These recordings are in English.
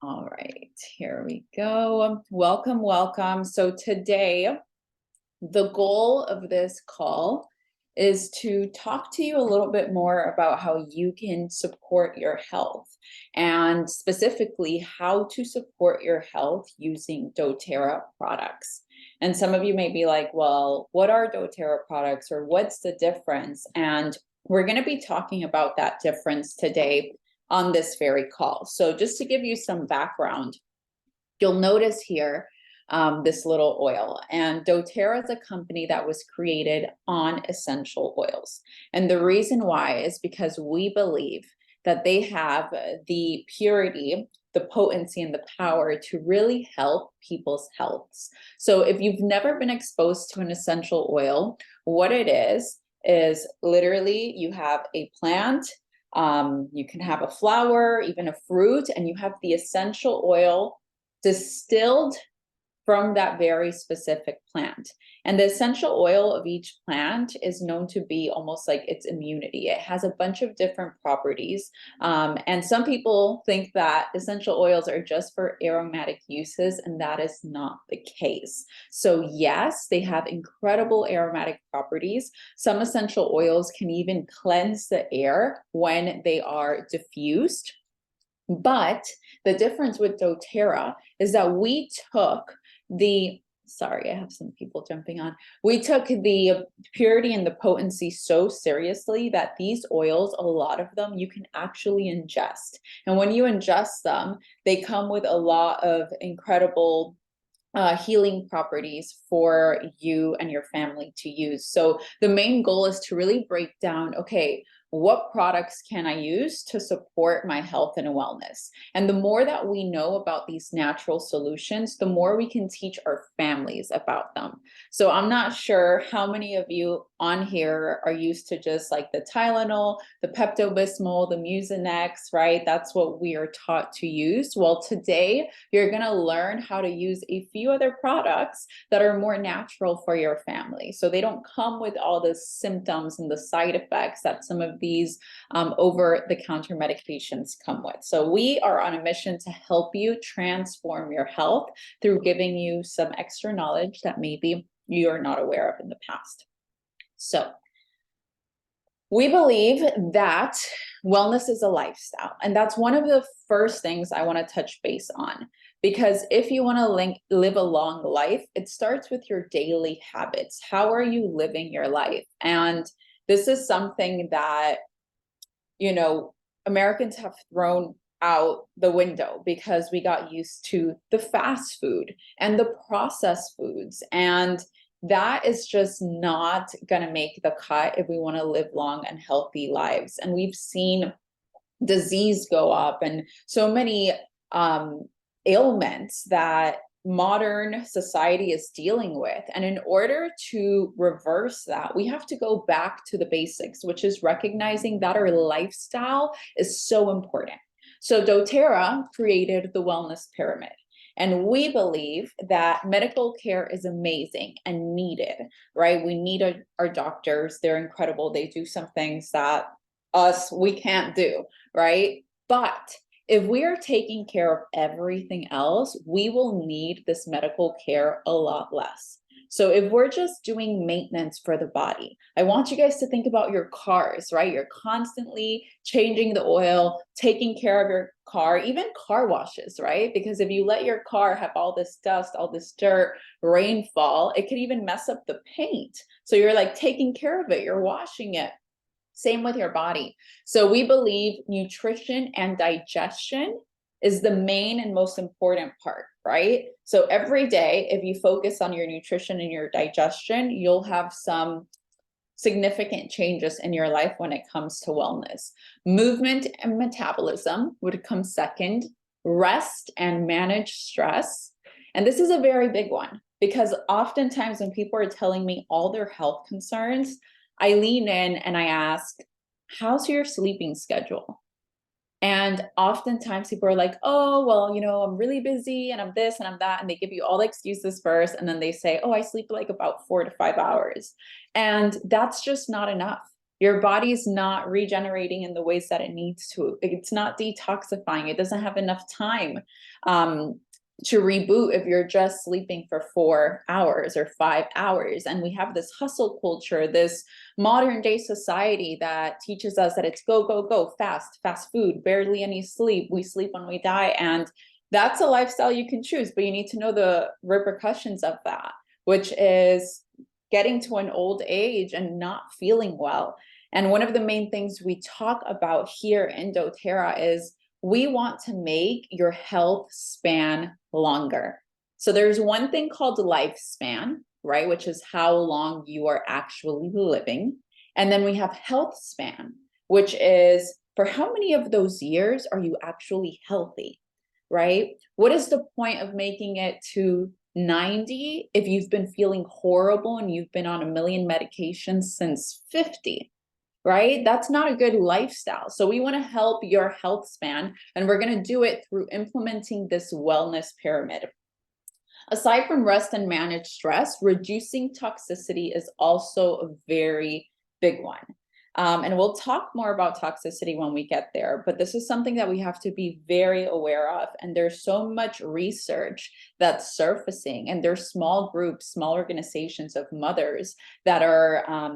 All right, here we go. Welcome, welcome. So today, the goal of this call is to talk to you a little bit more about how you can support your health and specifically how to support your health using doTERRA products. And some of you may be like, well, what are doTERRA products or what's the difference? And we're going to be talking about that difference today on this very call. So just to give you some background, you'll notice here this little oil. And doTERRA is a company that was created on essential oils. And the reason why is because we believe that they have the purity, the potency, and the power to really help people's healths. So if you've never been exposed to an essential oil, what it is literally you have a plant, you can have a flower, even a fruit, and you have the essential oil distilled from that very specific plant. And the essential oil of each plant is known to be almost like its immunity. It has a bunch of different properties. And some people think that essential oils are just for aromatic uses, and that is not the case. So yes, they have incredible aromatic properties. Some essential oils can even cleanse the air when they are diffused. But the difference with doTERRA is that we took sorry, I have some people jumping on. We took the purity and the potency so seriously that these oils, a lot of them, you can actually ingest. And when you ingest them, they come with a lot of incredible healing properties for you and your family to use. So the main goal is to really break down, okay, what products can I use to support my health and wellness? And the more that we know about these natural solutions, the more we can teach our families about them. So I'm not sure how many of you on here are used to just like the Tylenol, the Pepto-Bismol, the Mucinex, right? That's what we are taught to use. Well, today you're going to learn how to use a few other products that are more natural for your family. So they don't come with all the symptoms and the side effects that some of these over-the-counter medications come with. So we are on a mission to help you transform your health through giving you some extra knowledge that maybe you're not aware of in the past. So we believe that wellness is a lifestyle, and that's one of the first things I want to touch base on. Because if you want to live a long life, it starts with your daily habits. How are you living your life? And this is something that, Americans have thrown out the window because we got used to the fast food and the processed foods. And that is just not going to make the cut if we want to live long and healthy lives. And we've seen disease go up and so many ailments that modern society is dealing with. And in order to reverse that, we have to go back to the basics, which is recognizing that our lifestyle is so important. So doTERRA created the wellness pyramid. And we believe that medical care is amazing and needed, right? We need our doctors. They're incredible. They do some things that we can't do, right? But if we are taking care of everything else, we will need this medical care a lot less. So if we're just doing maintenance for the body, I want you guys to think about your cars, right? You're constantly changing the oil, taking care of your car, even car washes, right? Because if you let your car have all this dust, all this dirt, rainfall, it could even mess up the paint. So you're like taking care of it, you're washing it. Same with your body. So we believe nutrition and digestion is the main and most important part, right? So every day, if you focus on your nutrition and your digestion, you'll have some significant changes in your life when it comes to wellness. Movement and metabolism would come second, rest and manage stress. And this is a very big one because oftentimes when people are telling me all their health concerns, I lean in and I ask, how's your sleeping schedule? And oftentimes people are like, oh, well, I'm really busy and I'm this and I'm that. And they give you all the excuses first. And then they say, oh, I sleep like about 4 to 5 hours. And that's just not enough. Your body's not regenerating in the ways that it needs to. It's not detoxifying. It doesn't have enough time to reboot if you're just sleeping for 4 hours or 5 hours. And we have this hustle culture, this modern day society that teaches us that it's go, go, go, fast food, barely any sleep. We sleep when we die. And that's a lifestyle you can choose, but you need to know the repercussions of that, which is getting to an old age and not feeling well. And one of the main things we talk about here in doTERRA is we want to make your health span longer. So there's one thing called lifespan, right? Which is how long you are actually living. And then we have health span, which is for how many of those years are you actually healthy, right? What is the point of making it to 90 if you've been feeling horrible and you've been on a million medications since 50? Right? That's not a good lifestyle. So we want to help your health span, and we're going to do it through implementing this wellness pyramid. Aside from rest and manage stress, reducing toxicity is also a very big one. And we'll talk more about toxicity when we get there, but this is something that we have to be very aware of. And there's so much research that's surfacing, and there's small groups, small organizations of mothers that are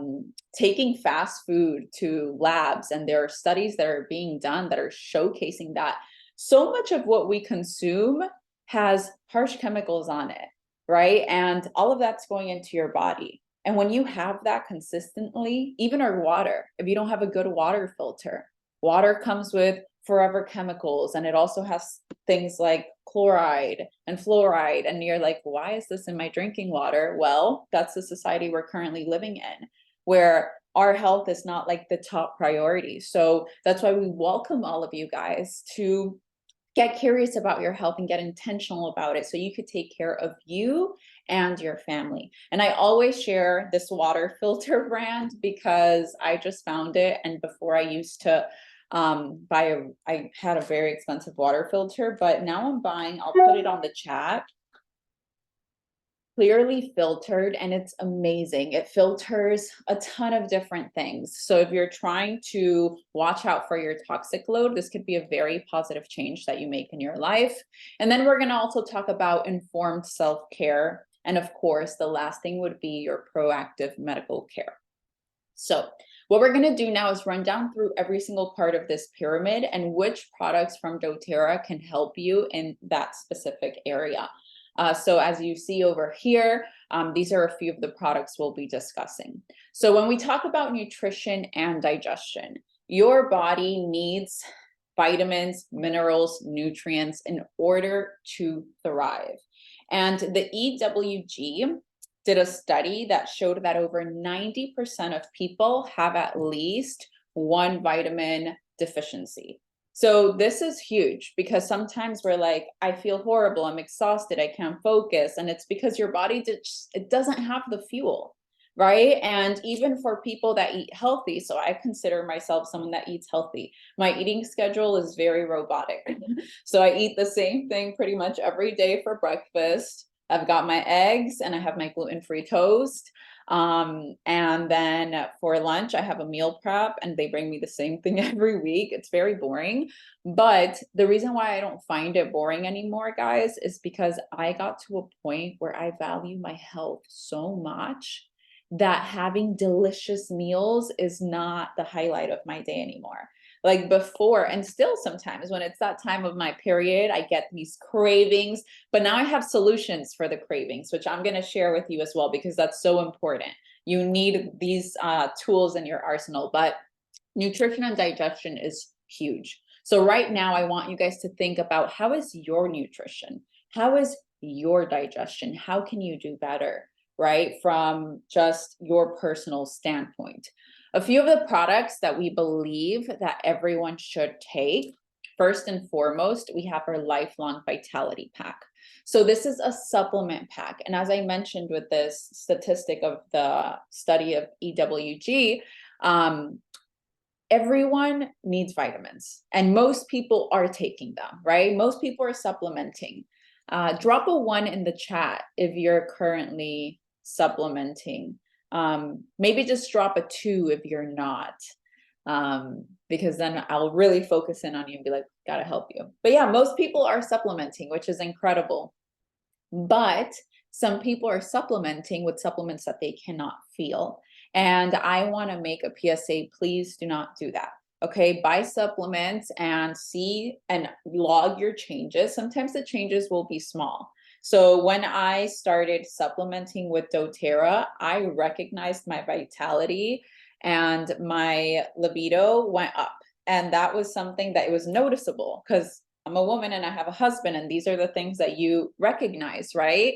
taking fast food to labs, and there are studies that are being done that are showcasing that so much of what we consume has harsh chemicals on it, right? And all of that's going into your body. And when you have that consistently, even our water, if you don't have a good water filter, water comes with forever chemicals, and it also has things like chloride and fluoride. And you're like, why is this in my drinking water? Well, that's the society we're currently living in, where our health is not like the top priority. So that's why we welcome all of you guys to get curious about your health and get intentional about it so you could take care of you and your family. And I always share this water filter brand because I just found it. And before I used to I had a very expensive water filter, but now I'm buying, I'll put it on the chat, clearly filtered, and it's amazing. It filters a ton of different things. So if you're trying to watch out for your toxic load, this could be a very positive change that you make in your life. And then we're going to also talk about informed self-care. And of course, the last thing would be your proactive medical care. So what we're going to do now is run down through every single part of this pyramid and which products from doTERRA can help you in that specific area. So as you see over here, these are a few of the products we'll be discussing. So when we talk about nutrition and digestion, your body needs vitamins, minerals, nutrients in order to thrive. And the EWG did a study that showed that over 90% of people have at least one vitamin deficiency. So this is huge because sometimes we're like, I feel horrible, I'm exhausted, I can't focus. And it's because your body it doesn't have the fuel, right? And even for people that eat healthy, so I consider myself someone that eats healthy. My eating schedule is very robotic. So I eat the same thing pretty much every day for breakfast. I've got my eggs and I have my gluten-free toast. And then for lunch, I have a meal prep and they bring me the same thing every week. It's very boring. But the reason why I don't find it boring anymore, guys, is because I got to a point where I value my health so much that having delicious meals is not the highlight of my day anymore. Like before, and still sometimes when it's that time of my period, I get these cravings, but now I have solutions for the cravings, which I'm going to share with you as well, because that's so important. You need these tools in your arsenal, but nutrition and digestion is huge. So right now, I want you guys to think about, how is your nutrition? How is your digestion? How can you do better, right? From just your personal standpoint. A few of the products that we believe that everyone should take, first and foremost, we have our Lifelong Vitality Pack. So this is a supplement pack. And as I mentioned with this statistic of the study of EWG, everyone needs vitamins and most people are taking them, right? Most people are supplementing. Drop a 1 in the chat if you're currently supplementing Maybe just drop a 2 if you're not, because then I'll really focus in on you and be like, gotta help you. But yeah, most people are supplementing, which is incredible. But some people are supplementing with supplements that they cannot feel. And I want to make a PSA, please do not do that. Okay, buy supplements and see and log your changes. Sometimes the changes will be small. So when I started supplementing with doTERRA, I recognized my vitality and my libido went up. And that was something that it was noticeable because I'm a woman and I have a husband, and these are the things that you recognize, right?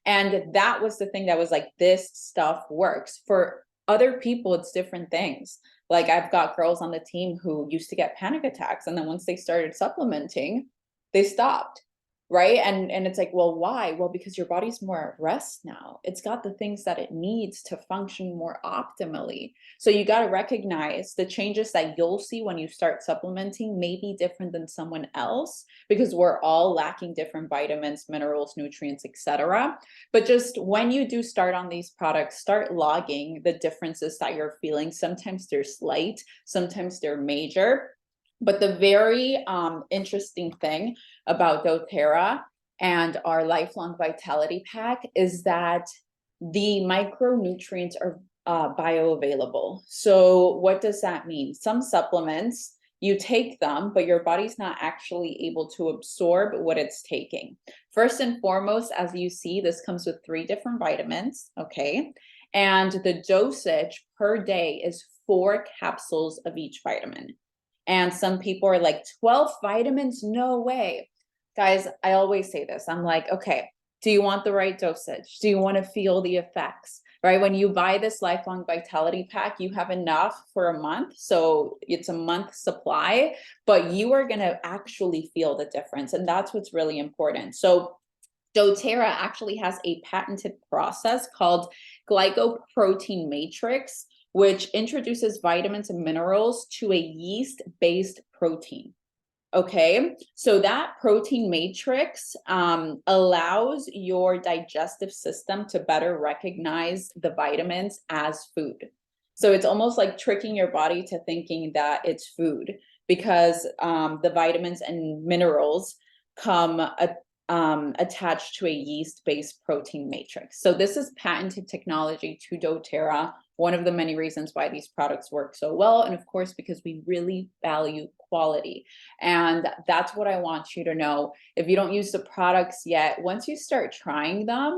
And that was the thing that was like, this stuff works. For other people, it's different things. Like I've got girls on the team who used to get panic attacks, and then once they started supplementing, they stopped. Right. And it's like, well, why? Well, because your body's more at rest now. It's got the things that it needs to function more optimally. So you got to recognize the changes that you'll see when you start supplementing may be different than someone else, because we're all lacking different vitamins, minerals, nutrients, etc. But just when you do start on these products, start logging the differences that you're feeling. Sometimes they're slight, sometimes they're major. But the very interesting thing about doTERRA and our lifelong vitality pack is that the micronutrients are bioavailable. So what does that mean? Some supplements, you take them, but your body's not actually able to absorb what it's taking. First and foremost, as you see, this comes with 3 different vitamins, okay? And the dosage per day is 4 capsules of each vitamin. And some people are like, 12 vitamins? No way. Guys, I always say this. I'm like, okay, do you want the right dosage? Do you want to feel the effects? Right? When you buy this lifelong vitality pack, you have enough for a month. So it's a month supply, but you are going to actually feel the difference. And that's what's really important. So doTERRA actually has a patented process called glycoprotein matrix, which introduces vitamins and minerals to a yeast-based protein. Okay, so that protein matrix allows your digestive system to better recognize the vitamins as food. So it's almost like tricking your body to thinking that it's food, because the vitamins and minerals come attached to a yeast-based protein matrix. So this is patented technology to doTERRA, one of the many reasons why these products work so well. And of course, because we really value quality. And that's what I want you to know. If you don't use the products yet, once you start trying them,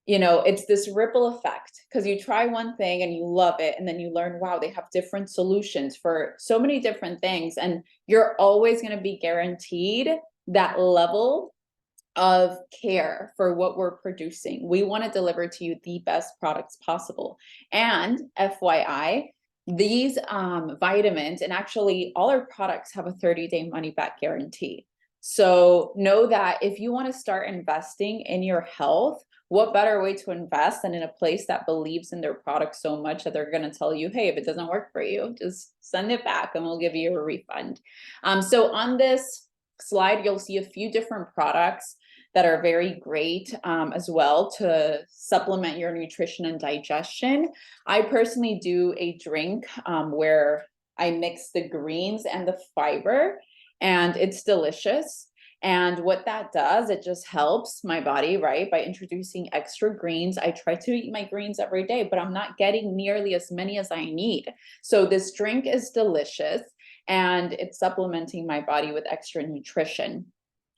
you know, it's this ripple effect, because you try one thing and you love it, and then you learn, wow, they have different solutions for so many different things. And you're always going to be guaranteed that level of care for what we're producing. We want to deliver to you the best products possible. And FYI, these vitamins, and actually all our products, have a 30-day money-back guarantee. So know that if you want to start investing in your health, what better way to invest than in a place that believes in their product so much that they're going to tell you, hey, if it doesn't work for you, just send it back and we'll give you a refund. So on this slide, you'll see a few different products that are very great as well to supplement your nutrition and digestion. I personally do a drink where I mix the greens and the fiber, and it's delicious. And what that does, it just helps my body, right? By introducing extra greens. I try to eat my greens every day, but I'm not getting nearly as many as I need. So this drink is delicious, and it's supplementing my body with extra nutrition.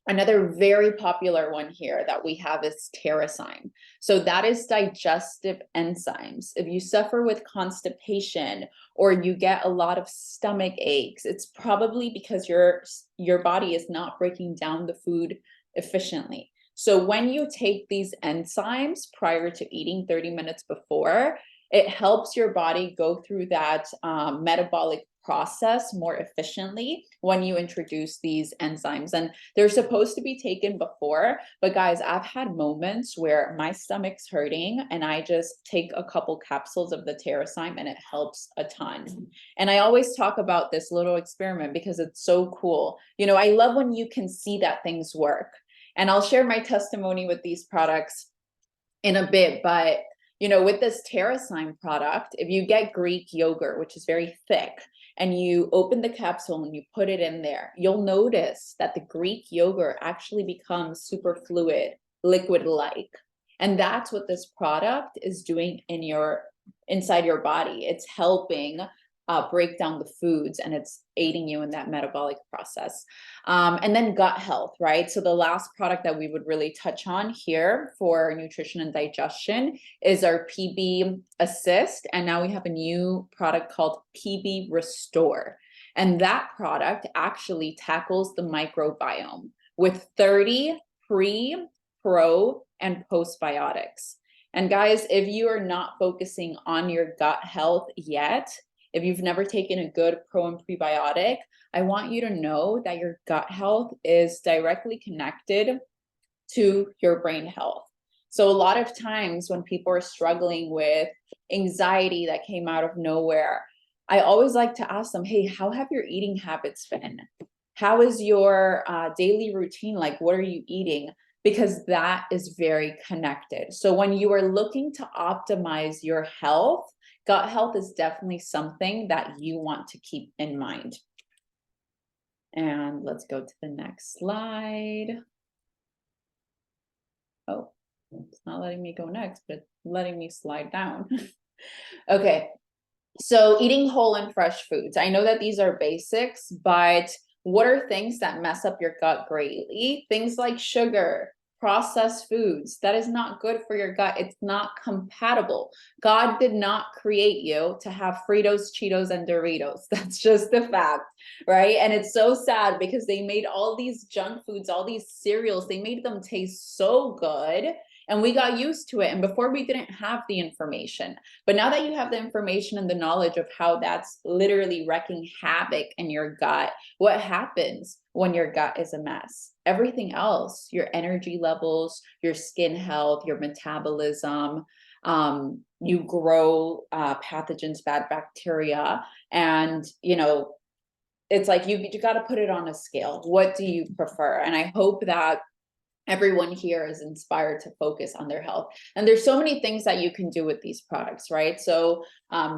Another very popular one here that we have is Terrazyme. So that is digestive enzymes. If you suffer with constipation or you get a lot of stomach aches, it's probably because your body is not breaking down the food efficiently. So when you take these enzymes prior to eating 30 minutes before, it helps your body go through that metabolic process more efficiently when you introduce these enzymes. And they're supposed to be taken before, but guys, I've had moments where my stomach's hurting and I just take a couple capsules of the Terrazyme and it helps a ton. And I always talk about this little experiment because it's so cool. You know, I love when you can see that things work. And I'll share my testimony with these products in a bit, but with this TerraSign product, if you get Greek yogurt, which is very thick, and you open the capsule and you put it in there, you'll notice that the Greek yogurt actually becomes super fluid, liquid-like. And that's what this product is doing inside your body. It's helping break down the foods, and it's aiding you in that metabolic process. And then gut health, right? So the last product that we would really touch on here for nutrition and digestion is our PB Assist. And now we have a new product called PB Restore. And that product actually tackles the microbiome with 30 pre, pro, and postbiotics. And guys, if you are not focusing on your gut health yet, if you've never taken a good pro and prebiotic, I want you to know that your gut health is directly connected to your brain health. So a lot of times when people are struggling with anxiety that came out of nowhere, I always like to ask them, hey, how have your eating habits been? How is your daily routine? Like, what are you eating? Because that is very connected. So when you are looking to optimize your health, gut health is definitely something that you want to keep in mind. And let's go to the next slide. Oh, it's not letting me go next, but it's letting me slide down. Okay, so eating whole and fresh foods. I know that these are basics, but what are things that mess up your gut greatly? Things like sugar, processed foods. That is not good for your gut. It's not compatible. God did not create you to have Fritos, Cheetos, and Doritos. That's just the fact, right? And it's so sad because they made all these junk foods, all these cereals, they made them taste so good. And we got used to it. And before, we didn't have the information. But now that you have the information and the knowledge of how that's literally wreaking havoc in your gut, what happens when your gut is a mess? Everything else, your energy levels, your skin health, your metabolism, you grow pathogens, bad bacteria. And, it's like you got to put it on a scale. What do you prefer? And I hope that everyone here is inspired to focus on their health. And there's so many things that you can do with these products, right? So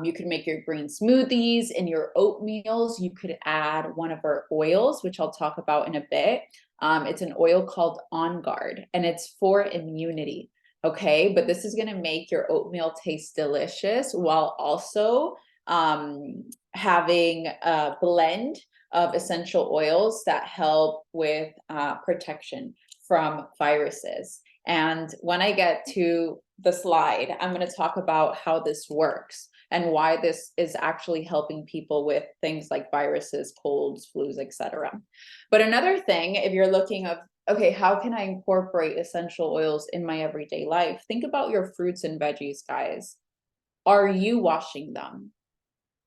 you can make your green smoothies. In your oatmeals, you could add one of our oils, which I'll talk about in a bit. It's an oil called On Guard, and it's for immunity, okay? But this is gonna make your oatmeal taste delicious while also having a blend of essential oils that help with protection from viruses. And when I get to the slide, I'm going to talk about how this works and why this is actually helping people with things like viruses, colds, flus, etc. But another thing, if you're looking of, okay, how can I incorporate essential oils in my everyday life? Think about your fruits and veggies, guys. Are you washing them?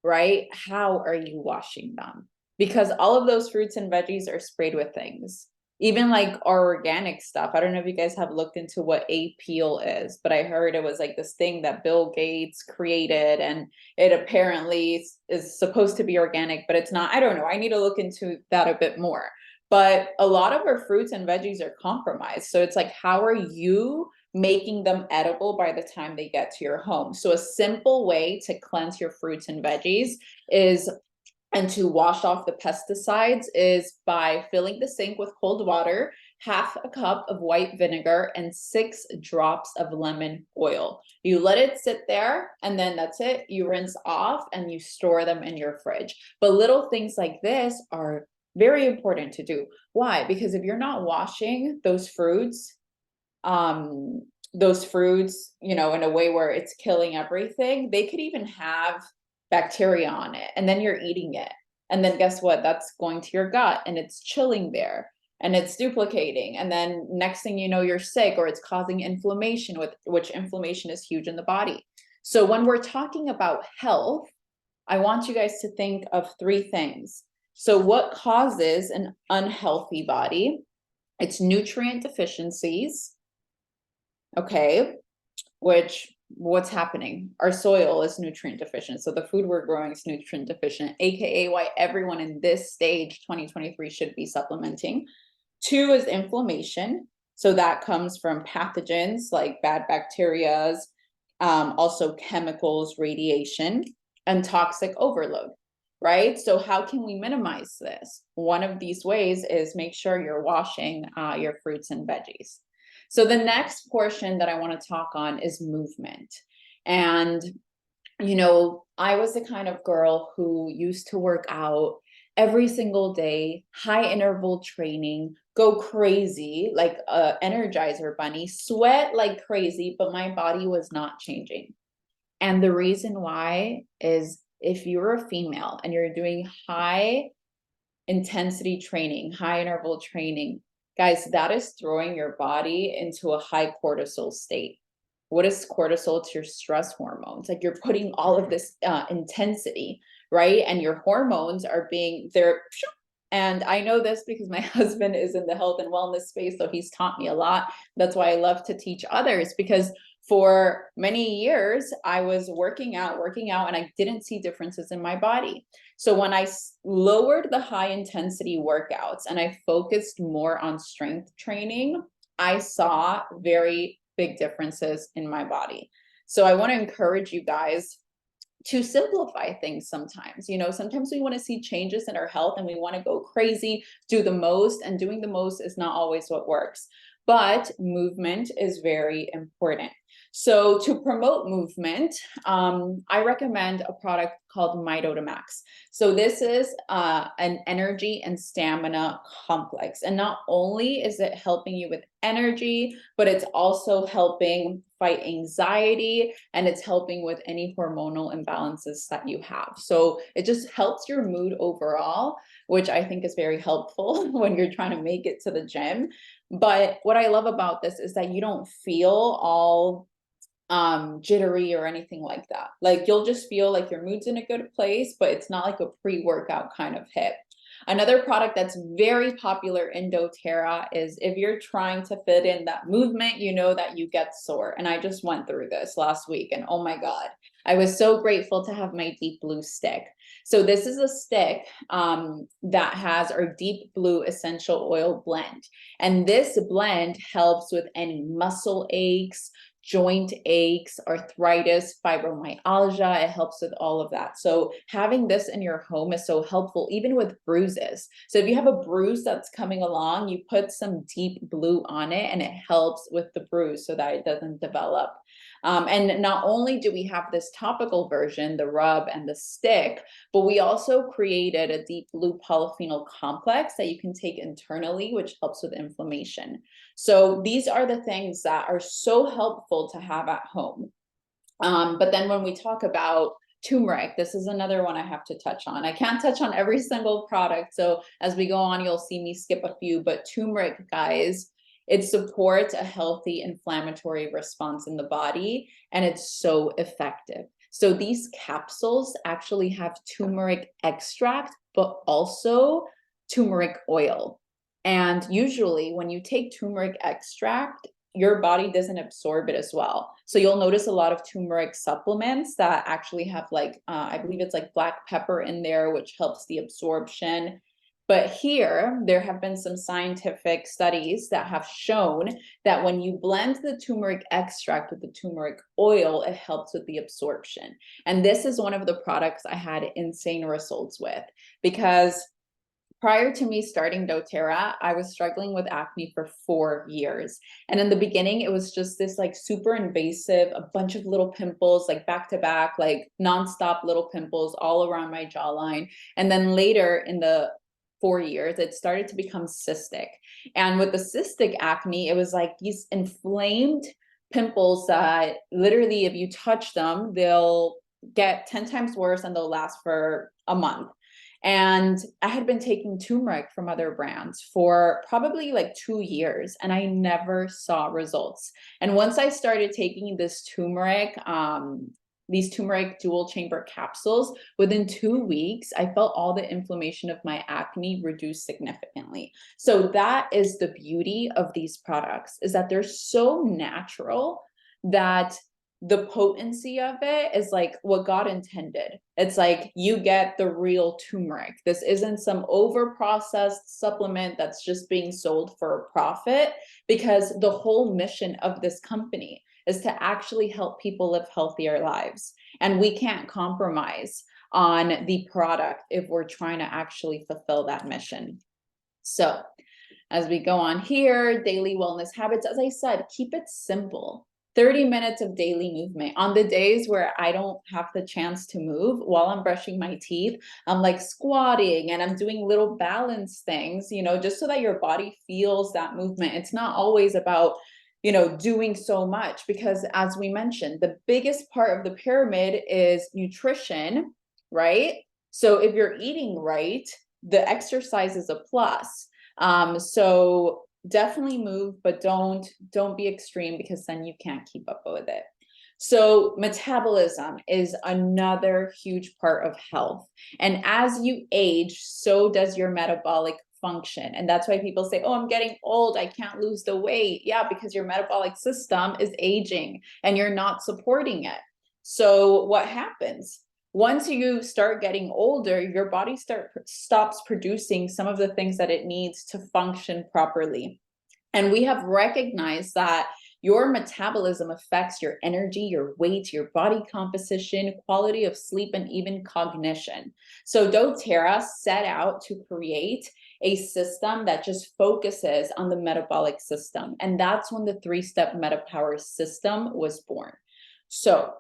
Right? How are you washing them? Because all of those fruits and veggies are sprayed with things. Even like our organic stuff. I don't know if you guys have looked into what a peel is, but I heard it was like this thing that Bill Gates created, and it apparently is supposed to be organic, but it's not. I don't know. I need to look into that a bit more. But a lot of our fruits and veggies are compromised. So it's like, how are you making them edible by the time they get to your home? So a simple way to cleanse your fruits and veggies and to wash off the pesticides is by filling the sink with cold water, half a cup of white vinegar, and 6 drops of lemon oil. You let it sit there, and then that's it. You rinse off and you store them in your fridge. But little things like this are very important to do. Why? Because if you're not washing those fruits, in a way where it's killing everything, they could even have bacteria on it, and then you're eating it, and then guess what? That's going to your gut, and it's chilling there, and it's duplicating, and then next thing you know, you're sick, or it's causing inflammation, which inflammation is huge in the body. So when we're talking about health, I want you guys to think of 3 things. So what causes an unhealthy body? It's nutrient deficiencies, okay, what's happening? Our soil is nutrient deficient. So the food we're growing is nutrient deficient, AKA why everyone in this stage, 2023, should be supplementing. 2 is inflammation. So that comes from pathogens like bad bacterias, also chemicals, radiation, and toxic overload, right? So how can we minimize this? One of these ways is make sure you're washing your fruits and veggies. So the next portion that I want to talk on is movement. And I was the kind of girl who used to work out every single day, high interval training, go crazy like a Energizer bunny, sweat like crazy, but my body was not changing. And the reason why is if you're a female and you're doing high intensity training, high interval training, guys, that is throwing your body into a high cortisol state. What is cortisol? It's your stress hormones. Like you're putting all of this intensity, right? And your hormones are being there. And I know this because my husband is in the health and wellness space, so he's taught me a lot. That's why I love to teach others, because for many years I was working out, and I didn't see differences in my body. So when I lowered the high intensity workouts and I focused more on strength training, I saw very big differences in my body. So I want to encourage you guys to simplify things sometimes. Sometimes we want to see changes in our health and we want to go crazy, do the most, and doing the most is not always what works. But movement is very important. So to promote movement, I recommend a product called MyDoTERRA. So this is an energy and stamina complex. And not only is it helping you with energy, but it's also helping fight anxiety, and it's helping with any hormonal imbalances that you have. So it just helps your mood overall, which I think is very helpful when you're trying to make it to the gym. But what I love about this is that you don't feel all jittery or anything like that. Like you'll just feel like your mood's in a good place, but it's not like a pre-workout kind of hit. Another product that's very popular in doTERRA is if you're trying to fit in that movement, that you get sore. And I just went through this last week, and oh my God, I was so grateful to have my Deep Blue stick. So this is a stick that has our Deep Blue essential oil blend. And this blend helps with any muscle aches, joint aches, arthritis, fibromyalgia. It helps with all of that. So having this in your home is so helpful, even with bruises. So if you have a bruise that's coming along, you put some Deep Blue on it and it helps with the bruise so that it doesn't develop. And not only do we have this topical version, the rub and the stick, but we also created a Deep Blue polyphenol complex that you can take internally, which helps with inflammation. So these are the things that are so helpful to have at home. But then when we talk about turmeric, this is another one I have to touch on. I can't touch on every single product. So as we go on, you'll see me skip a few, but turmeric, guys, it supports a healthy inflammatory response in the body, and it's so effective. So these capsules actually have turmeric extract, but also turmeric oil. And usually when you take turmeric extract, your body doesn't absorb it as well. So you'll notice a lot of turmeric supplements that actually have I believe it's like black pepper in there, which helps the absorption. But here, there have been some scientific studies that have shown that when you blend the turmeric extract with the turmeric oil, it helps with the absorption. And this is one of the products I had insane results with, because prior to me starting doTERRA, I was struggling with acne for 4 years. And in the beginning, it was just this super invasive, a bunch of little pimples, back to back, nonstop little pimples all around my jawline. And then later in the 4 years, it started to become cystic. And with the cystic acne, it was like these inflamed pimples that literally, if you touch them, they'll get 10 times worse and they'll last for a month. And I had been taking turmeric from other brands for probably 2 years, and I never saw results. And once I started taking this turmeric, these turmeric dual chamber capsules, within 2 weeks, I felt all the inflammation of my acne reduced significantly. So that is the beauty of these products, is that they're so natural that the potency of it is what God intended. It's you get the real turmeric. This isn't some over-processed supplement that's just being sold for a profit, because the whole mission of this company is to actually help people live healthier lives. And we can't compromise on the product if we're trying to actually fulfill that mission. So as we go on here, daily wellness habits, as I said, keep it simple. 30 minutes of daily movement. On the days where I don't have the chance to move while I'm brushing my teeth, I'm like squatting and I'm doing little balance things, you know, just so that your body feels that movement. It's not always about, you know, doing so much, because as we mentioned, the biggest part of the pyramid is nutrition, right? So if you're eating right, the exercise is a plus. So definitely move, but don't be extreme, because then you can't keep up with it. So metabolism is another huge part of health. And as you age, so does your metabolic function. And that's why people say, oh, I'm getting old, I can't lose the weight. Yeah, because your metabolic system is aging and you're not supporting it. So what happens? Once you start getting older, your body stops producing some of the things that it needs to function properly. And we have recognized that your metabolism affects your energy, your weight, your body composition, quality of sleep, and even cognition. So doTERRA set out to create a system that just focuses on the metabolic system. And that's when the 3-step MetaPower system was born. So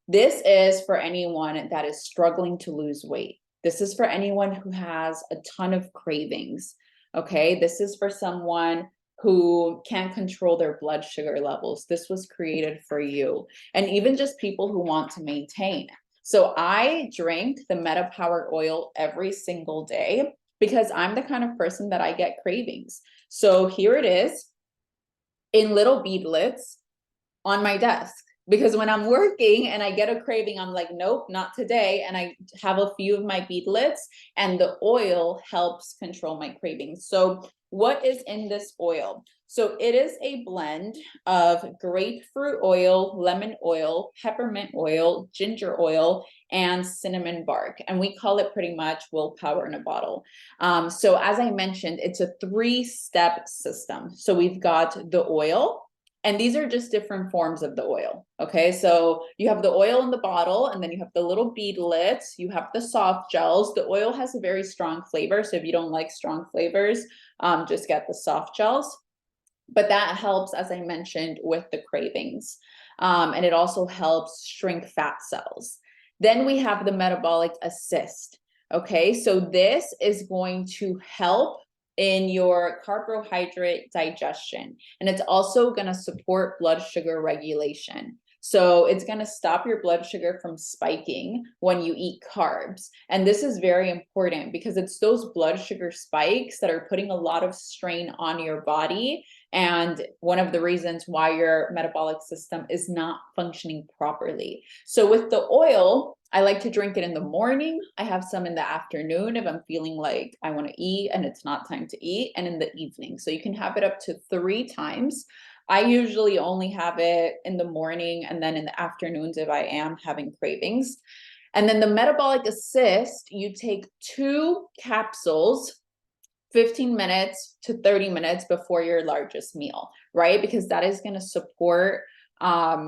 this is for anyone that is struggling to lose weight. This is for anyone who has a ton of cravings, okay? This is for someone who can't control their blood sugar levels. This was created for you. And even just people who want to maintain. So I drink the MetaPower oil every single day because I'm the kind of person that I get cravings. So here it is in little beadlets on my desk. Because when I'm working and I get a craving, I'm like, nope, not today. And I have a few of my beadlets, and the oil helps control my cravings. So what is in this oil? So it is a blend of grapefruit oil, lemon oil, peppermint oil, ginger oil, and cinnamon bark. And we call it pretty much willpower in a bottle. So as I mentioned, it's a 3-step system. So we've got the oil, and these are just different forms of the oil, okay? So you have the oil in the bottle, and then you have the little beadlets, you have the soft gels. The oil has a very strong flavor, so if you don't like strong flavors, just get the soft gels. But that helps, as I mentioned, with the cravings. And it also helps shrink fat cells. Then we have the metabolic assist, okay? So this is going to help in your carbohydrate digestion. And it's also going to support blood sugar regulation. So it's going to stop your blood sugar from spiking when you eat carbs. And this is very important because it's those blood sugar spikes that are putting a lot of strain on your body. And one of the reasons why your metabolic system is not functioning properly. So with the oil, I like to drink it in the morning. I have some in the afternoon if I'm feeling like I want to eat and it's not time to eat, and in the evening. So you can have it up to 3 times. I usually only have it in the morning and then in the afternoons if I am having cravings. And then the metabolic assist, you take 2 capsules 15 minutes to 30 minutes before your largest meal, right? Because that is going to support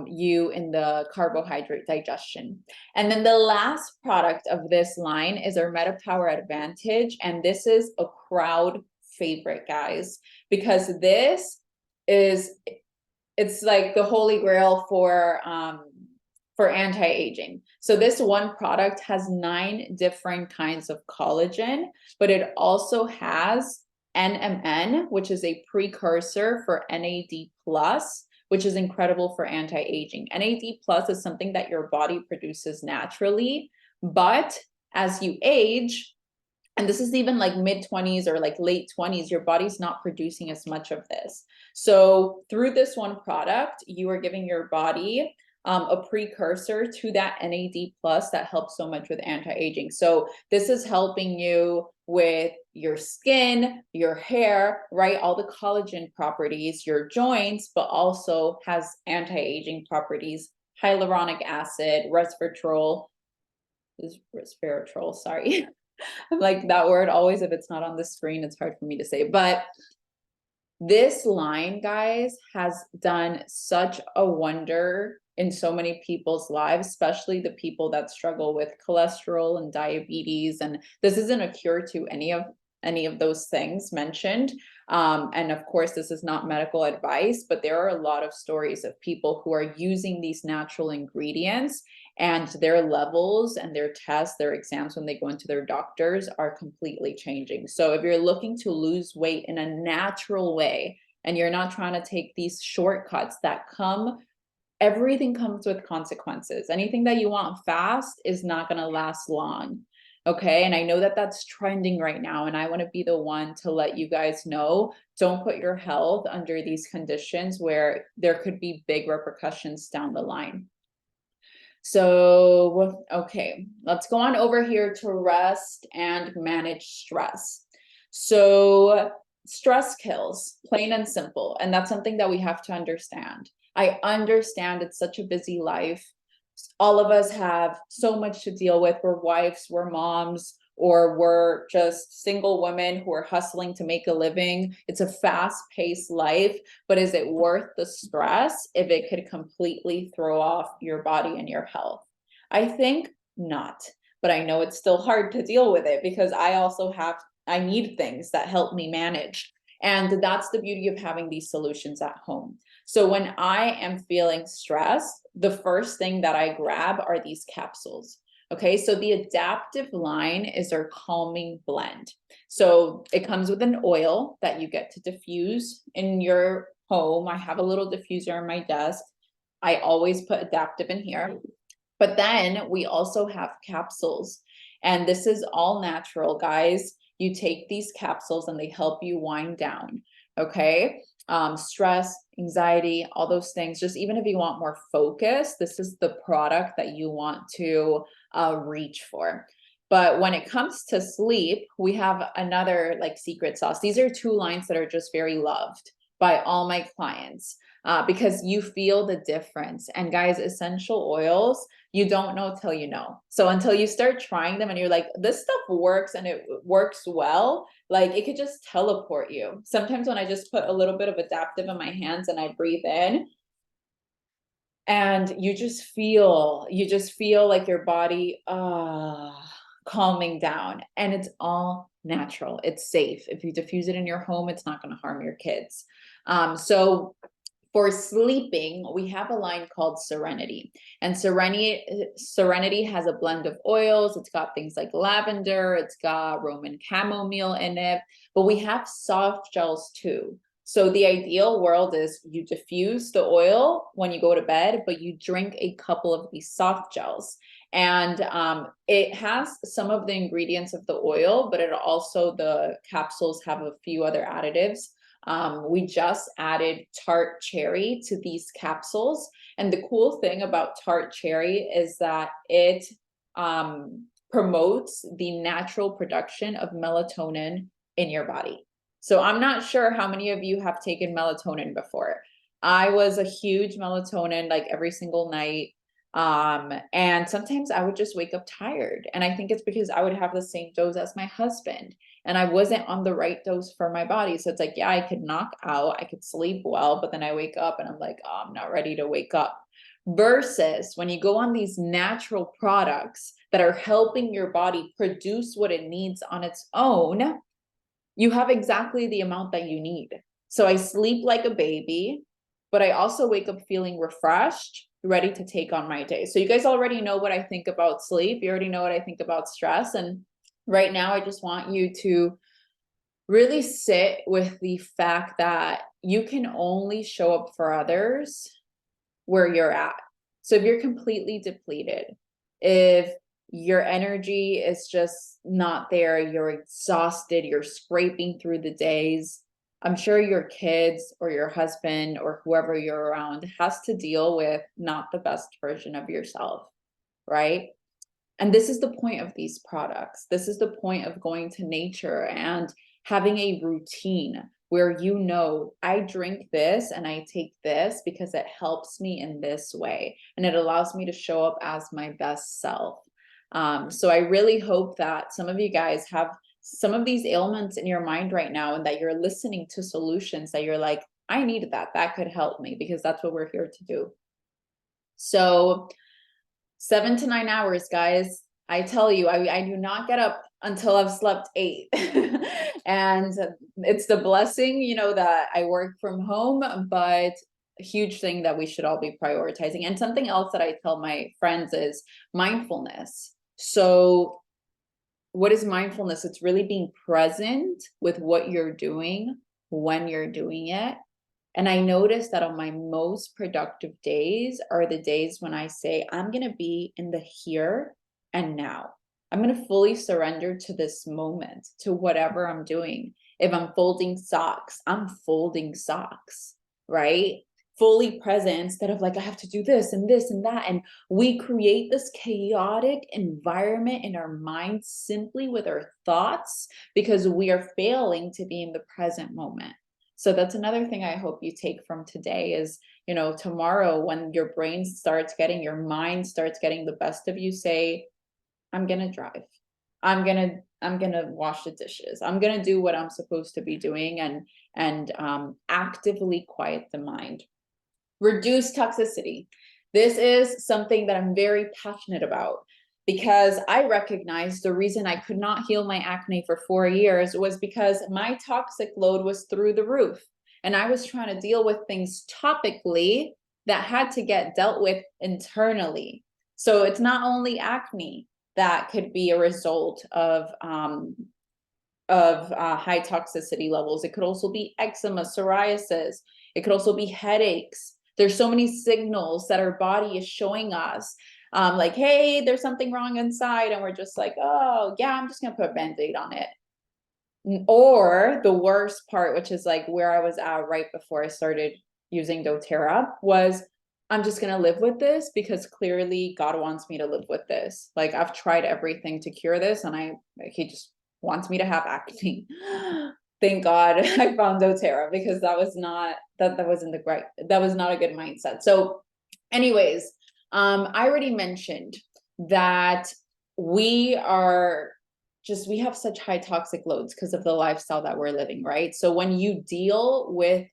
you in the carbohydrate digestion. And then the last product of this line is our MetaPower Advantage. And this is a crowd favorite, guys, because this is, it's like the holy grail for anti-aging. So this one product has 9 different kinds of collagen, but it also has NMN, which is a precursor for NAD+, which is incredible for anti-aging. NAD+ is something that your body produces naturally, but as you age, and this is even like mid-20s or like late 20s, your body's not producing as much of this. So through this one product, you are giving your body a precursor to that NAD+ that helps so much with anti-aging. So this is helping you with your skin, your hair, right? All the collagen properties, your joints, but also has anti-aging properties, hyaluronic acid, resveratrol, sorry. I'm like, that word always, if it's not on the screen, it's hard for me to say, but This line, guys, has done such a wonder in so many people's lives, especially the people that struggle with cholesterol and diabetes. And this isn't a cure to any of those things mentioned. And of course, this is not medical advice, but there are a lot of stories of people who are using these natural ingredients, and their levels and their tests, their exams when they go into their doctors are completely changing. So if you're looking to lose weight in a natural way, and you're not trying to take these shortcuts that come, everything comes with consequences. Anything that you want fast is not going to last long. Okay. And I know that that's trending right now. And I want to be the one to let you guys know, don't put your health under these conditions where there could be big repercussions down the line. So, okay, let's go on over here to rest and manage stress. So stress kills, plain and simple. And that's something that we have to understand. I understand it's such a busy life. All of us have so much to deal with. We're wives, we're moms, or we're just single women who are hustling to make a living. It's a fast-paced life, but is it worth the stress if it could completely throw off your body and your health? I think not, but I know it's still hard to deal with it because I need things that help me manage. And that's the beauty of having these solutions at home. So when I am feeling stressed, the first thing that I grab are these capsules. Okay, so the adaptive line is our calming blend. So it comes with an oil that you get to diffuse in your home. I have a little diffuser on my desk. I always put adaptive in here. But then we also have capsules. And this is all natural, guys. You take these capsules and they help you wind down. Okay. Stress, anxiety, all those things. Just even if you want more focus, this is the product that you want to reach for. But when it comes to sleep, we have another like secret sauce. These are two lines that are just very loved by all my clients because you feel the difference. And guys, essential oils, you don't know till you know. So until you start trying them and you're like, this stuff works and it works well, like it could just teleport you. Sometimes when I just put a little bit of adaptive in my hands and I breathe in, and you just feel like your body calming down, and it's all natural. It's safe. If you diffuse it in your home, it's not going to harm your kids. So for sleeping, we have a line called Serenity. And Serenity has a blend of oils. It's got things like lavender, it's got Roman chamomile in it, but we have soft gels too. So the ideal world is you diffuse the oil when you go to bed, but you drink a couple of these soft gels. And it has some of the ingredients of the oil, but the capsules have a few other additives. We just added tart cherry to these capsules. And the cool thing about tart cherry is that it promotes the natural production of melatonin in your body. So I'm not sure how many of you have taken melatonin before. I was a huge melatonin, like every single night. And sometimes I would just wake up tired. And I think it's because I would have the same dose as my husband. And I wasn't on the right dose for my body. So it's like, yeah, I could knock out, I could sleep well, but then I wake up and I'm like, oh, I'm not ready to wake up. Versus when you go on these natural products that are helping your body produce what it needs on its own, you have exactly the amount that you need. So I sleep like a baby, but I also wake up feeling refreshed, ready to take on my day. So you guys already know what I think about sleep. You already know what I think about stress. And right now, I just want you to really sit with the fact that you can only show up for others where you're at. So if you're completely depleted, if your energy is just not there, you're exhausted, you're scraping through the days, I'm sure your kids or your husband or whoever you're around has to deal with not the best version of yourself, right? And this is the point of these products. This is the point of going to nature and having a routine where you know, I drink this and I take this because it helps me in this way. And it allows me to show up as my best self. So I really hope that some of you guys have some of these ailments in your mind right now, and that you're listening to solutions that you're like, I need that. That could help me, because that's what we're here to do. So 7 to 9 hours, guys. I tell you, I do not get up until I've slept 8. And it's the blessing, you know, that I work from home, but a huge thing that we should all be prioritizing. And something else that I tell my friends is mindfulness. So what is mindfulness? It's really being present with what you're doing when you're doing it. And I noticed that on my most productive days are the days when I say, I'm going to be in the here and now. I'm going to fully surrender to this moment, to whatever I'm doing. If I'm folding socks, I'm folding socks, right? Fully present, instead of like, I have to do this and this and that. And we create this chaotic environment in our minds simply with our thoughts, because we are failing to be in the present moment. So that's another thing I hope you take from today is, you know, tomorrow when your brain starts getting, your mind starts getting the best of you, say, I'm going to drive. I'm going to wash the dishes. I'm going to do what I'm supposed to be doing, and actively quiet the mind. Reduce toxicity. This is something that I'm very passionate about, because I recognize the reason I could not heal my acne for 4 years was because my toxic load was through the roof. And I was trying to deal with things topically that had to get dealt with internally. So it's not only acne that could be a result of high toxicity levels. It could also be eczema, psoriasis. It could also be headaches. There's so many signals that our body is showing us, like, hey, there's something wrong inside. And we're just like, oh, yeah, I'm just going to put a Band-Aid on it. Or the worst part, which is like where I was at right before I started using doTERRA, was I'm just going to live with this because clearly God wants me to live with this. Like, I've tried everything to cure this, and he just wants me to have acne. Thank God I found doTERRA, because that was not that wasn't that was not a good mindset. So anyways, I already mentioned that we have such high toxic loads because of the lifestyle that we're living, right? So when you deal with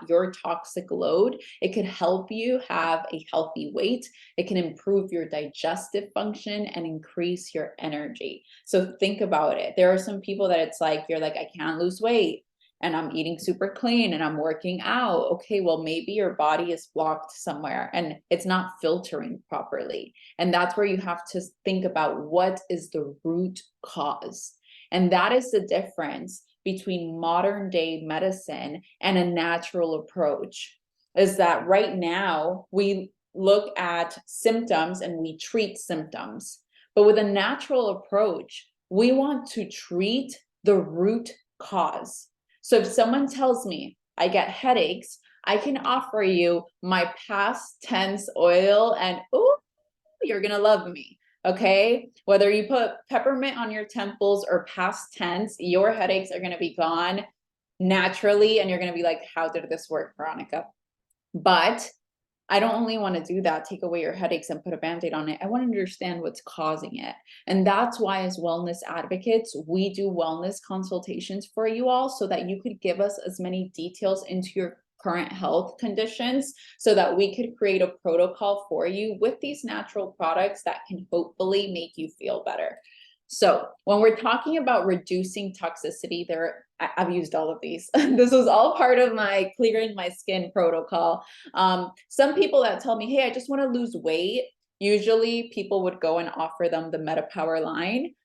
your toxic load, it could help you have a healthy weight. It can improve your digestive function and increase your energy. So think about it. There are some people that it's like, you're like, I can't lose weight, and I'm eating super clean and I'm working out. Okay, well, maybe your body is blocked somewhere and it's not filtering properly. And that's where you have to think about what is the root cause. And that is the difference between modern day medicine and a natural approach, is that right now we look at symptoms and we treat symptoms. But with a natural approach, we want to treat the root cause. So if someone tells me I get headaches, I can offer you my past tense oil, and ooh, you're going to love me. Okay. Whether you put peppermint on your temples or past tense, your headaches are going to be gone naturally. And you're going to be like, how did this work, Veronica? But I don't only want to do that, take away your headaches and put a Band-Aid on it. I want to understand what's causing it. And that's why, as wellness advocates, we do wellness consultations for you all, so that you could give us as many details into your current health conditions, so that we could create a protocol for you with these natural products that can hopefully make you feel better. So when we're talking about reducing toxicity, I've used all of these. This was all part of my clearing my skin protocol. Some people that tell me, hey, I just want to lose weight. Usually people would go and offer them the MetaPower line,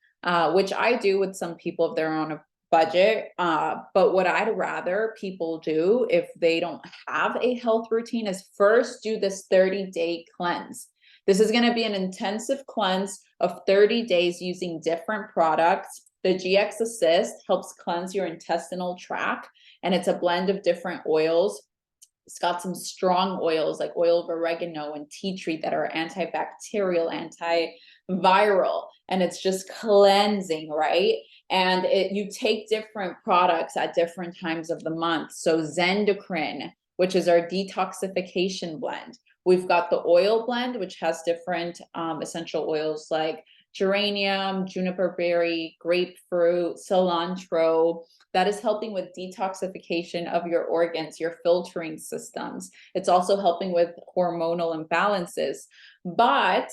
which I do with some people if they're on a budget. But what I'd rather people do if they don't have a health routine is first do this 30-day cleanse. This is going to be an intensive cleanse of 30 days using different products. The GX Assist helps cleanse your intestinal tract, and it's a blend of different oils. It's got some strong oils like oil of oregano and tea tree that are antibacterial, antiviral, and it's just cleansing, right? And you take different products at different times of the month. So Zendocrine, which is our detoxification blend. We've got the oil blend, which has different essential oils like geranium, juniper berry, grapefruit, cilantro. That is helping with detoxification of your organs, your filtering systems. It's also helping with hormonal imbalances. But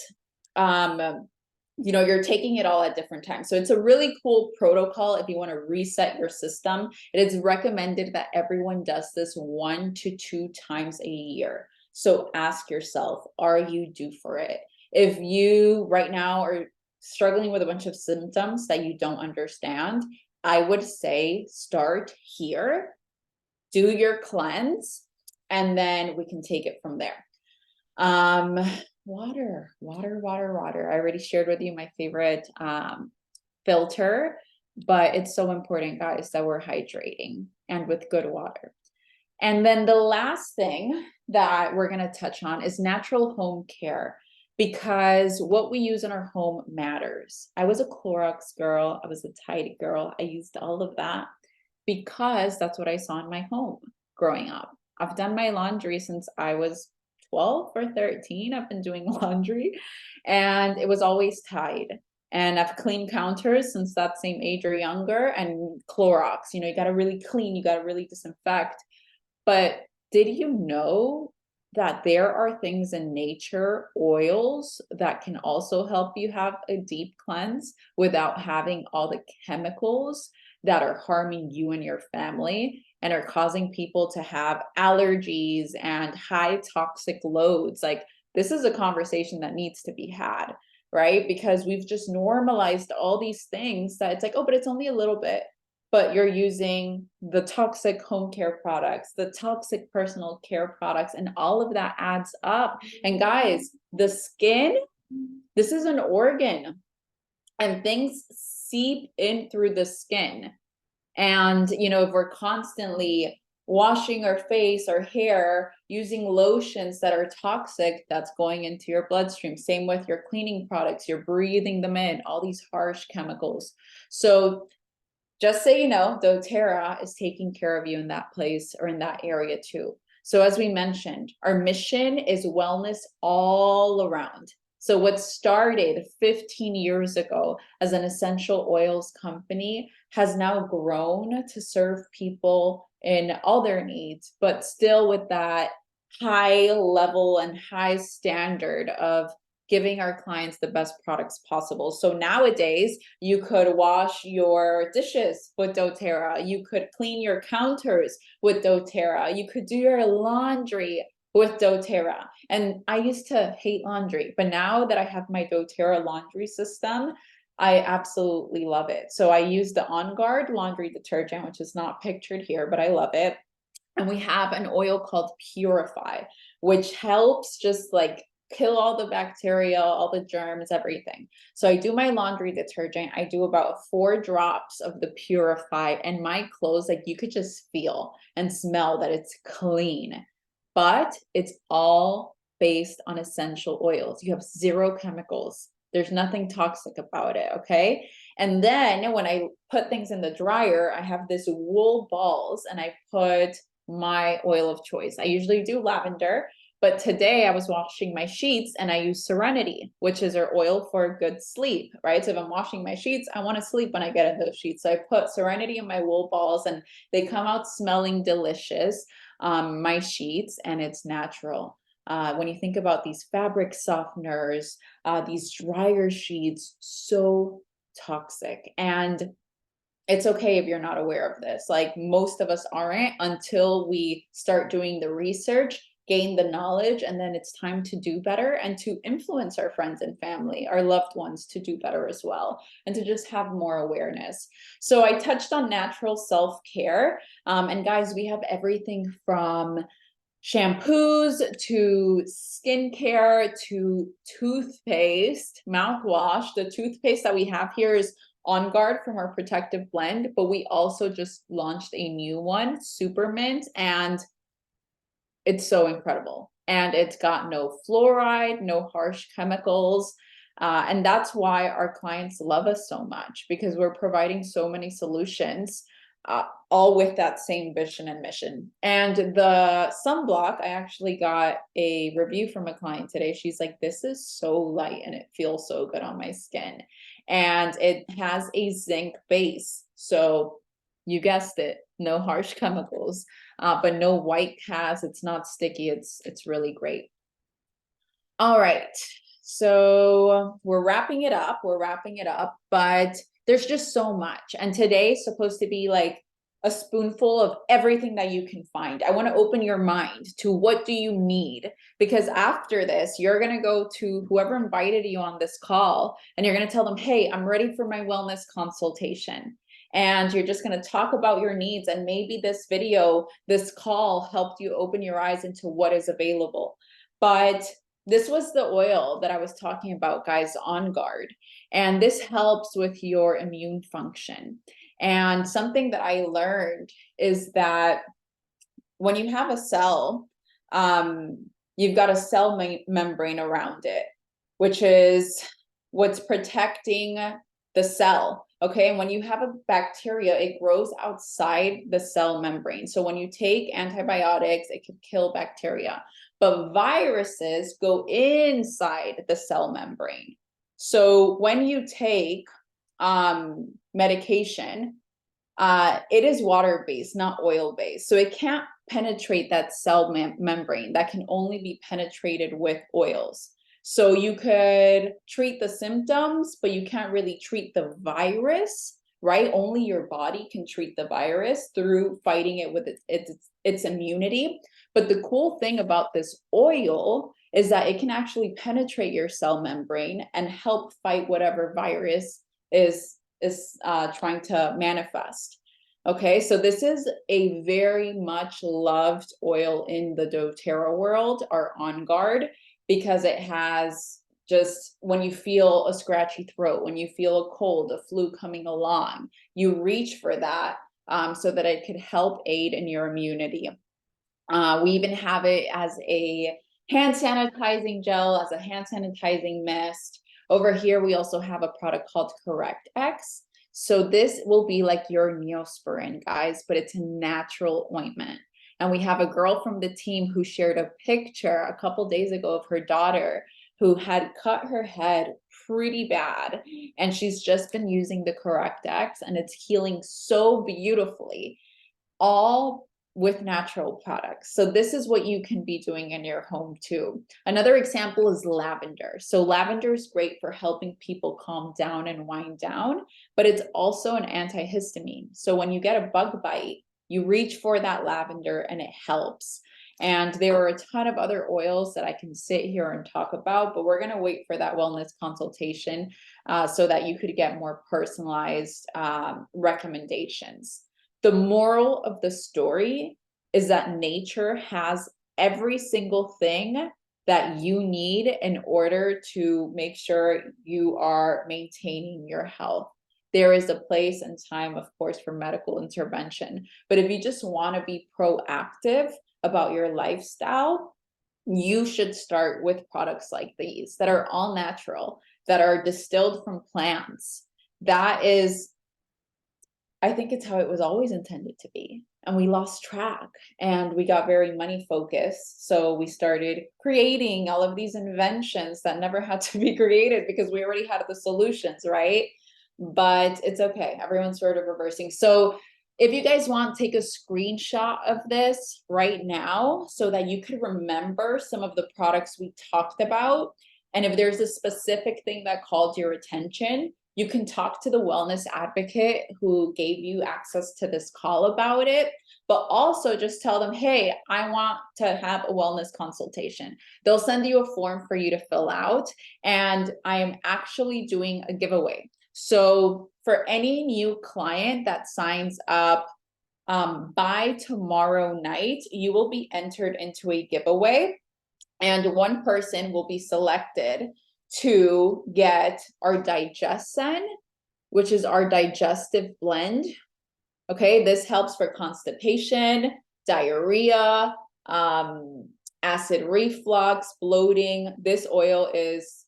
you're taking it all at different times. So it's a really cool protocol if you want to reset your system. It is recommended that everyone does this 1 to 2 times a year. So ask yourself, are you due for it? If you right now are struggling with a bunch of symptoms that you don't understand, I would say start here, do your cleanse, and then we can take it from there. Water. I already shared with you my favorite filter, but it's so important, guys, that we're hydrating and with good water. And then the last thing that we're going to touch on is natural home care, because what we use in our home matters. I was a Clorox girl. I was a Tide girl. I used all of that because that's what I saw in my home growing up. I've done my laundry since I was 12 or 13. I've been doing laundry, and it was always Tide. And I've cleaned counters since that same age or younger, and Clorox. You got to really clean, you got to really disinfect. But did you know that there are things in nature, oils, that can also help you have a deep cleanse without having all the chemicals that are harming you and your family and are causing people to have allergies and high toxic loads? Like, this is a conversation that needs to be had, right? Because we've just normalized all these things that it's like, oh, but it's only a little bit. But you're using the toxic home care products, the toxic personal care products, and all of that adds up. And guys, the skin, this is an organ, and things seep in through the skin. And, if we're constantly washing our face, our hair, using lotions that are toxic, that's going into your bloodstream. Same with your cleaning products, you're breathing them in, all these harsh chemicals. So just so you know, doTERRA is taking care of you in that place or in that area too. So as we mentioned, our mission is wellness all around. So what started 15 years ago as an essential oils company has now grown to serve people in all their needs, but still with that high level and high standard of giving our clients the best products possible. So nowadays, you could wash your dishes with doTERRA. You could clean your counters with doTERRA. You could do your laundry with doTERRA. And I used to hate laundry, but now that I have my doTERRA laundry system, I absolutely love it. So I use the On Guard laundry detergent, which is not pictured here, but I love it. And we have an oil called Purify, which helps just like kill all the bacteria, all the germs, everything. So I do my laundry detergent. I do about 4 drops of the Purify, and my clothes, like, you could just feel and smell that it's clean. But it's all based on essential oils. You have 0 chemicals. There's nothing toxic about it, okay? And then when I put things in the dryer, I have this wool balls, and I put my oil of choice. I usually do lavender, but today I was washing my sheets and I use Serenity, which is our oil for a good sleep, right? So if I'm washing my sheets, I want to sleep when I get in those sheets. So I put Serenity in my wool balls, and they come out smelling delicious, my sheets, and it's natural. When you think about these fabric softeners, these dryer sheets, so toxic. And it's okay if you're not aware of this. Like, most of us aren't until we start doing the research, gain the knowledge, and then it's time to do better and to influence our friends and family, our loved ones, to do better as well, and to just have more awareness. So I touched on natural self-care. And guys, we have everything from shampoos to skincare to toothpaste, mouthwash. The toothpaste that we have here is On Guard from our Protective Blend, but we also just launched a new one, Supermint, and it's so incredible. And it's got no fluoride, no harsh chemicals. And that's why our clients love us so much, because we're providing so many solutions all with that same vision and mission. And the sunblock, I actually got a review from a client today. She's like, this is so light and it feels so good on my skin. And it has a zinc base. So you guessed it, no harsh chemicals, but no white cast. It's not sticky. It's really great. All right. So we're wrapping it up. But there's just so much. And today's supposed to be like a spoonful of everything that you can find. I want to open your mind to what do you need? Because after this, you're going to go to whoever invited you on this call and you're going to tell them, hey, I'm ready for my wellness consultation. And you're just going to talk about your needs. And maybe this video, this call helped you open your eyes into what is available. But this was the oil that I was talking about, guys, On Guard. And this helps with your immune function. And something that I learned is that when you have a cell, you've got a cell membrane around it, which is what's protecting the cell. Okay, and when you have a bacteria, it grows outside the cell membrane. So when you take antibiotics, it can kill bacteria. But viruses go inside the cell membrane. So when you take medication, it is water-based, not oil-based. So it can't penetrate that cell membrane. That can only be penetrated with oils. So you could treat the symptoms, but you can't really treat the virus, right? Only your body can treat the virus through fighting it with its immunity. But the cool thing about this oil is that it can actually penetrate your cell membrane and help fight whatever virus is trying to manifest. Okay, so this is a very much loved oil in the doTERRA world, our On Guard, because it has just, when you feel a scratchy throat, when you feel a cold, a flu coming along, you reach for that so that it could help aid in your immunity. We even have it as a hand sanitizing gel, as a hand sanitizing mist. Over here, we also have a product called Correct X. So this will be like your Neosporin, guys, but it's a natural ointment. And we have a girl from the team who shared a picture a couple days ago of her daughter who had cut her head pretty bad. And she's just been using the Correct X and it's healing so beautifully, all with natural products. So this is what you can be doing in your home too. Another example is lavender. So lavender is great for helping people calm down and wind down, but it's also an antihistamine. So when you get a bug bite, you reach for that lavender and it helps. And there are a ton of other oils that I can sit here and talk about, but we're going to wait for that wellness consultation so that you could get more personalized recommendations. The moral of the story is that nature has every single thing that you need in order to make sure you are maintaining your health. There is a place and time, of course, for medical intervention. But if you just want to be proactive about your lifestyle, you should start with products like these that are all natural, that are distilled from plants. That is, I think it's how it was always intended to be. And we lost track and we got very money focused. So we started creating all of these inventions that never had to be created because we already had the solutions, right? But it's okay. Everyone's sort of reversing. So if you guys want, take a screenshot of this right now so that you could remember some of the products we talked about. And if there's a specific thing that called your attention, you can talk to the wellness advocate who gave you access to this call about it, but also just tell them, hey, I want to have a wellness consultation. They'll send you a form for you to fill out, and I am actually doing a giveaway. So for any new client that signs up by tomorrow night, you will be entered into a giveaway, and one person will be selected to get our Digesten, which is our digestive blend. Okay, this helps for constipation, diarrhea, acid reflux, bloating. This oil is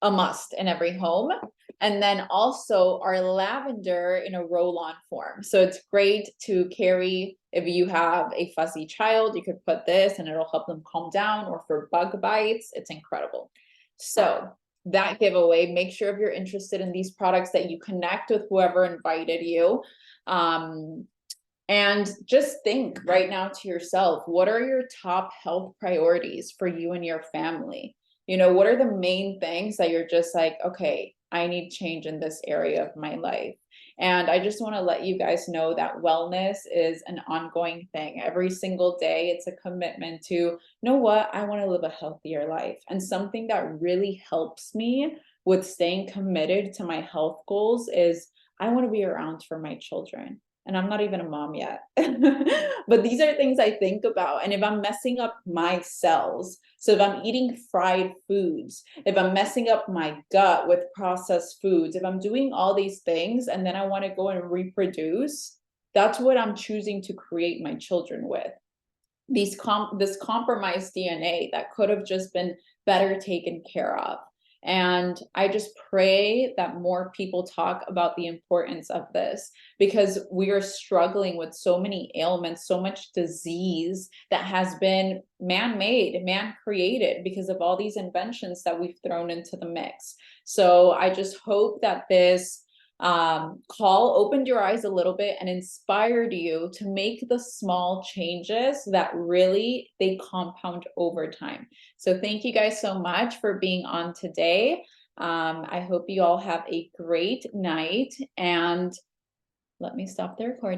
a must in every home. And then also our lavender in a roll-on form. So it's great to carry if you have a fussy child, you could put this and it'll help them calm down, or for bug bites, it's incredible. So that giveaway, make sure if you're interested in these products that you connect with whoever invited you. And just think right now to yourself, what are your top health priorities for you and your family? You know, what are the main things that you're just like, okay, I need change in this area of my life? And I just want to let you guys know that wellness is an ongoing thing. Every single day, it's a commitment to, you know what, I want to live a healthier life. And something that really helps me with staying committed to my health goals is I want to be around for my children. And I'm not even a mom yet. But these are things I think about. And if I'm messing up my cells, so if I'm eating fried foods, if I'm messing up my gut with processed foods, if I'm doing all these things and then I want to go and reproduce, that's what I'm choosing to create my children with. This compromised DNA that could have just been better taken care of. And I just pray that more people talk about the importance of this, because we are struggling with so many ailments, so much disease that has been man-made, man-created because of all these inventions that we've thrown into the mix. So I just hope that this call opened your eyes a little bit and inspired you to make the small changes that really they compound over time. So thank you guys so much for being on today. I hope you all have a great night, and let me stop the recording.